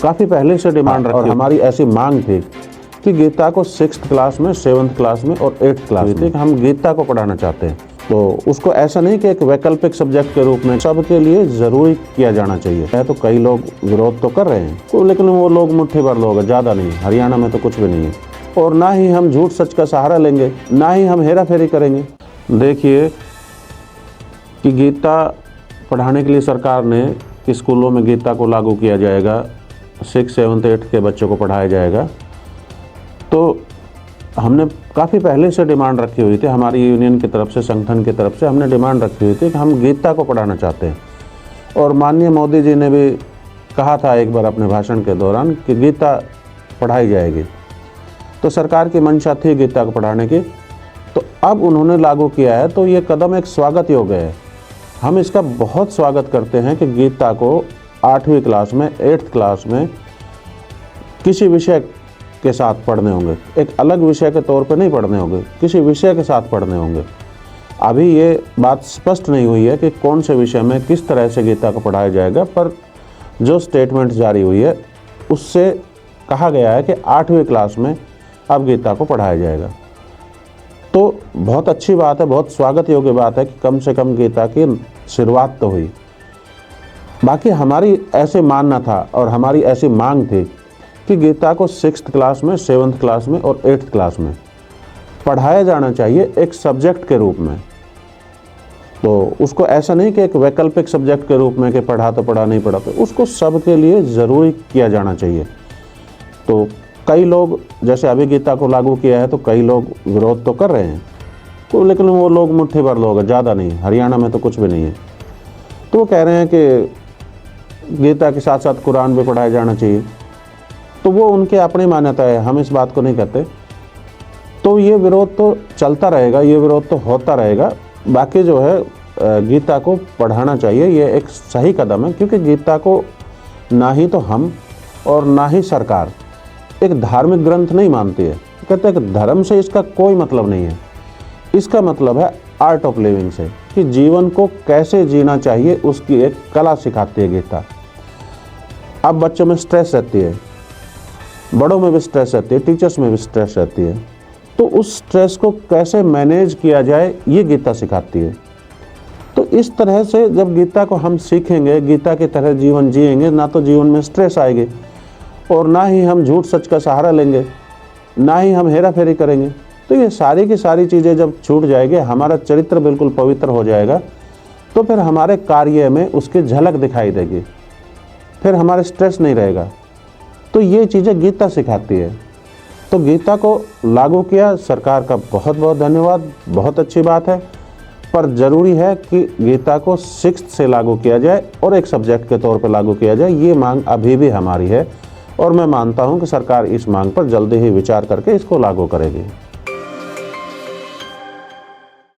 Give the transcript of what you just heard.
काफ़ी पहले से डिमांड रखी और हमारी ऐसी मांग थी कि गीता को 6th क्लास में, 7th क्लास में और 8th क्लास में कि हम गीता को पढ़ाना चाहते हैं। तो उसको ऐसा नहीं कि एक वैकल्पिक सब्जेक्ट के रूप में सबके लिए ज़रूरी किया जाना चाहिए है। तो कई लोग विरोध तो कर रहे हैं, लेकिन वो लोग मुट्ठी भर लोग हैं, ज़्यादा नहीं। हरियाणा में तो कुछ भी नहीं है। और ना ही हम झूठ सच का सहारा लेंगे, ना ही हम हेरा फेरी करेंगे। देखिए कि गीता पढ़ाने के लिए सरकार ने कि स्कूलों में गीता को लागू किया जाएगा, 6, 7, 8 के बच्चों को पढ़ाया जाएगा। तो हमने काफ़ी पहले से डिमांड रखी हुई थी, हमारी यूनियन की तरफ से, संगठन की तरफ से हमने डिमांड रखी हुई थी कि हम गीता को पढ़ाना चाहते हैं। और माननीय मोदी जी ने भी कहा था एक बार अपने भाषण के दौरान कि गीता पढ़ाई जाएगी। तो सरकार की मंशा थी गीता को पढ़ाने की, तो अब उन्होंने लागू किया है। तो ये कदम एक स्वागत योग्य है। हम इसका बहुत स्वागत करते हैं कि गीता को 8वीं क्लास में, 8th क्लास में किसी विषय के साथ पढ़ने होंगे। एक अलग विषय के तौर पे नहीं पढ़ने होंगे, किसी विषय के साथ पढ़ने होंगे। अभी ये बात स्पष्ट नहीं हुई है कि कौन से विषय में किस तरह से गीता को पढ़ाया जाएगा, पर जो स्टेटमेंट जारी हुई है उससे कहा गया है कि 8वीं क्लास में अब गीता को पढ़ाया जाएगा। तो बहुत अच्छी बात है, बहुत स्वागत योग्य बात है कि कम से कम गीता की शुरुआत तो हुई। बाकी हमारी ऐसे मानना था और हमारी ऐसी मांग थी कि गीता को 6th क्लास में, 7th क्लास में और 8th क्लास में पढ़ाया जाना चाहिए एक सब्जेक्ट के रूप में। तो उसको ऐसा नहीं कि एक वैकल्पिक सब्जेक्ट के रूप में कि पढ़ा तो पढ़ा, नहीं पढ़ा तो, उसको सबके लिए ज़रूरी किया जाना चाहिए। तो कई लोग, जैसे अभी गीता को लागू किया है तो कई लोग विरोध तो कर रहे हैं, तो लेकिन वो लोग मुट्ठी भर लोग हैं, ज़्यादा नहीं। हरियाणा में तो कुछ भी नहीं है। तो वो कह रहे हैं कि गीता के साथ साथ कुरान भी पढ़ाया जाना चाहिए। तो वो उनके अपनी मान्यता है, हम इस बात को नहीं कहते। तो ये विरोध तो चलता रहेगा, ये विरोध तो होता रहेगा। बाकी जो है गीता को पढ़ाना चाहिए, ये एक सही कदम है, क्योंकि गीता को ना ही तो हम और ना ही सरकार एक धार्मिक ग्रंथ नहीं मानती है। कहते हैं कि धर्म से इसका कोई मतलब नहीं है। इसका मतलब है आर्ट ऑफ लिविंग से, कि जीवन को कैसे जीना चाहिए उसकी एक कला सिखाती है गीता। अब बच्चों में स्ट्रेस रहती है, बड़ों में भी स्ट्रेस रहती है, टीचर्स में भी स्ट्रेस रहती है। तो उस स्ट्रेस को कैसे मैनेज किया जाए ये गीता सिखाती है। तो इस तरह से जब गीता को हम सीखेंगे, गीता की तरह जीवन जिएंगे, ना तो जीवन में स्ट्रेस आएगी और ना ही हम झूठ सच का सहारा लेंगे, ना ही हम हेरा फेरी करेंगे। तो ये सारी की सारी चीज़ें जब छूट जाएगी, हमारा चरित्र बिल्कुल पवित्र हो जाएगा, तो फिर हमारे कार्य में उसकी झलक दिखाई देगी, फिर हमारे स्ट्रेस नहीं रहेगा। तो ये चीज़ें गीता सिखाती है। तो गीता को लागू किया, सरकार का बहुत बहुत धन्यवाद, बहुत अच्छी बात है। पर ज़रूरी है कि गीता को 6th से लागू किया जाए और एक सब्जेक्ट के तौर पर लागू किया जाए। ये मांग अभी भी हमारी है और मैं मानता हूँ कि सरकार इस मांग पर जल्दी ही विचार करके इसको लागू करेगी।